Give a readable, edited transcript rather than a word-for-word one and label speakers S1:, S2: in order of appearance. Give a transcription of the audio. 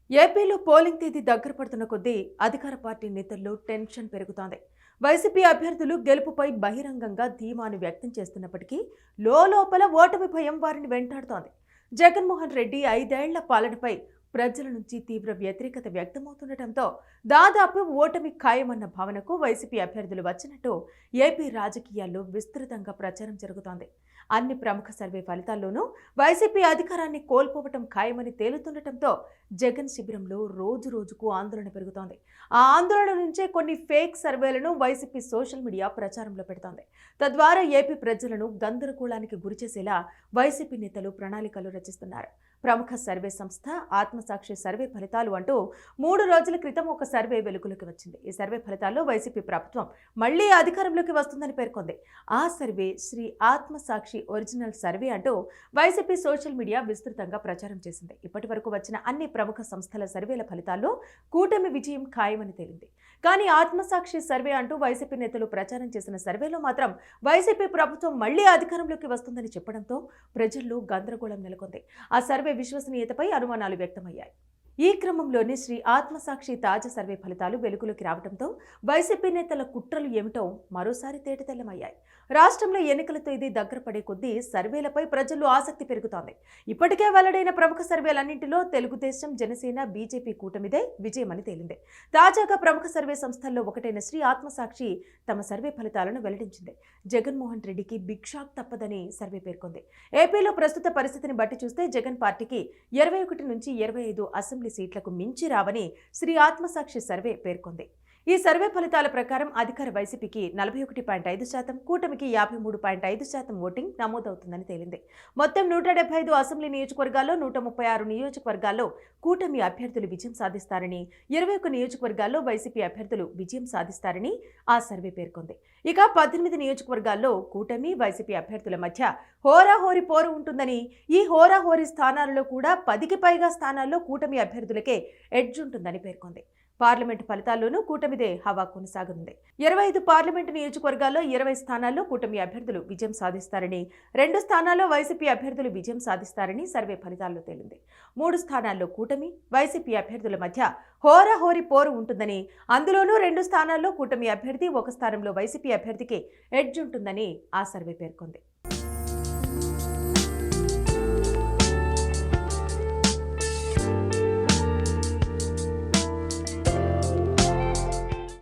S1: ఏపీలో పోలింగ్ తేదీ దగ్గర పడుతున్న కొద్దీ అధికార పార్టీ నేతల్లో టెన్షన్ పెరుగుతోంది. వైసీపీ అభ్యర్థులు గెలుపుపై బహిరంగంగా ధీమాను వ్యక్తం చేస్తున్నప్పటికీ లోపల ఓటమి భయం వారిని వెంటాడుతోంది. జగన్మోహన్ రెడ్డి 5 ఏళ్ల పాలనపై ప్రజల నుంచి తీవ్ర వ్యతిరేకత వ్యక్తమవుతుండటంతో దాదాపు ఓటమి ఖాయమన్న భావనకు వైసీపీ అభ్యర్థులు వచ్చినట్టు ఏపీ రాజకీయాల్లో విస్తృతంగా ప్రచారం జరుగుతోంది. అన్ని ప్రముఖ సర్వే ఫలితాల్లోనూ వైసీపీ అధికారాన్ని కోల్పోవటం ఖాయమని తేలుతుండటంతో జగన్ శిబిరంలో రోజుకు ఆందోళన పెరుగుతోంది. ఆ ఆందోళన నుంచే కొన్ని ఫేక్ సర్వేలను వైసీపీ సోషల్ మీడియా ప్రచారంలో పెడుతోంది. తద్వారా ఏపీ ప్రజలను గందరగోళానికి గురిచేసేలా వైసీపీ నేతలు ప్రణాళికలు రచిస్తున్నారు. ప్రముఖ సర్వే సంస్థ ఆత్మసాక్షి సర్వే ఫలితాలు అంటూ 3 రోజుల క్రితం ఒక సర్వే వెలుగులోకి వచ్చింది. ఈ సర్వే ఫలితాల్లో వైసీపీ ప్రభుత్వం మళ్లీ అధికారంలోకి వస్తుందని పేర్కొంది. ఆ సర్వే శ్రీ ఆత్మసాక్షి ఒరిజినల్ సర్వే అంటూ వైసీపీ సోషల్ మీడియా విస్తృతంగా ప్రచారం చేసింది. ఇప్పటి వరకు వచ్చిన అన్ని ప్రముఖ సంస్థల సర్వేల ఫలితాల్లో కూటమి విజయం ఖాయమని తేలింది. కానీ ఆత్మసాక్షి సర్వే అంటూ వైసీపీ నేతలు ప్రచారం చేసిన సర్వేలో మాత్రం వైసీపీ ప్రభుత్వం మళ్లీ అధికారంలోకి వస్తుందని చెప్పడంతో ప్రజల్లో గందరగోళం నెలకొంది. ఆ సర్వే విశ్వసనీయతపై అనుమానాలు వ్యక్తమయ్యాయి. ఈ క్రమంలోనే శ్రీ ఆత్మసాక్షి తాజా సర్వే ఫలితాలు వెలుగులోకి రావడంతో వైసీపీ నేతల కుట్రలు ఏమిటో మరోసారి తేటతెల్లమయ్యాయి. రాష్ట్రంలో ఎన్నికల తేదీ దగ్గర పడే కొద్దీ సర్వేలపై ప్రజల్లో ఆసక్తి పెరుగుతోంది. ఇప్పటికే వెల్లడైన ప్రముఖ సర్వేలన్నింటిలో తెలుగుదేశం, జనసేన, బీజేపీ కూటమిదే విజయమని తేలింది. తాజాగా ప్రముఖ సర్వే సంస్థల్లో ఒకటైన శ్రీ ఆత్మసాక్షి తమ సర్వే ఫలితాలను వెల్లడించింది. జగన్మోహన్ రెడ్డికి బిగ్ షాక్ తప్పదని సర్వే పేర్కొంది. ఏపీలో ప్రస్తుత పరిస్థితిని బట్టి చూస్తే జగన్ పార్టీకి 21 నుంచి 25 అసెంబ్లీ సీట్లకు మించి రావని శ్రీ ఆత్మసాక్షి సర్వే పేర్కొంది. ఈ సర్వే ఫలితాల ప్రకారం అధికార వైసీపీకి 41.5%, కూటమికి 53.5% ఓటింగ్ నమోదవుతుందని తేలింది. మొత్తం 175 అసెంబ్లీ నియోజకవర్గాల్లో 136 నియోజకవర్గాల్లో కూటమి అభ్యర్థులు విజయం సాధిస్తారని, 21 నియోజకవర్గాల్లో వైసీపీ అభ్యర్థులు విజయం సాధిస్తారని ఆ సర్వే పేర్కొంది. ఇక 18 నియోజకవర్గాల్లో కూటమి, వైసీపీ అభ్యర్థుల మధ్య హోరాహోరీ పోరు ఉంటుందని, ఈ హోరాహోరీ స్థానాలలో కూడా 10కి పైగా స్థానాల్లో కూటమి అభ్యర్థులకే ఎడ్జ్ ఉంటుందని పేర్కొంది. పార్లమెంటు ఫలితాల్లోనూ కూటమిదే హవా కొనసాగనుంది. 25 పార్లమెంటు నియోజకవర్గాల్లో 20 స్థానాల్లో కూటమి అభ్యర్థులు విజయం సాధిస్తారని, 2 స్థానాల్లో వైసీపీ అభ్యర్థులు విజయం సాధిస్తారని సర్వే ఫలితాల్లో తేలింది. 3 స్థానాల్లో కూటమి, వైసీపీ అభ్యర్థుల మధ్య హోరాహోరీ పోరు ఉంటుందని, అందులోనూ 2 స్థానాల్లో కూటమి అభ్యర్థి, 1 స్థానంలో వైసీపీ అభ్యర్థికి ఎడ్జ్ ఉంటుందని ఆ సర్వే పేర్కొంది.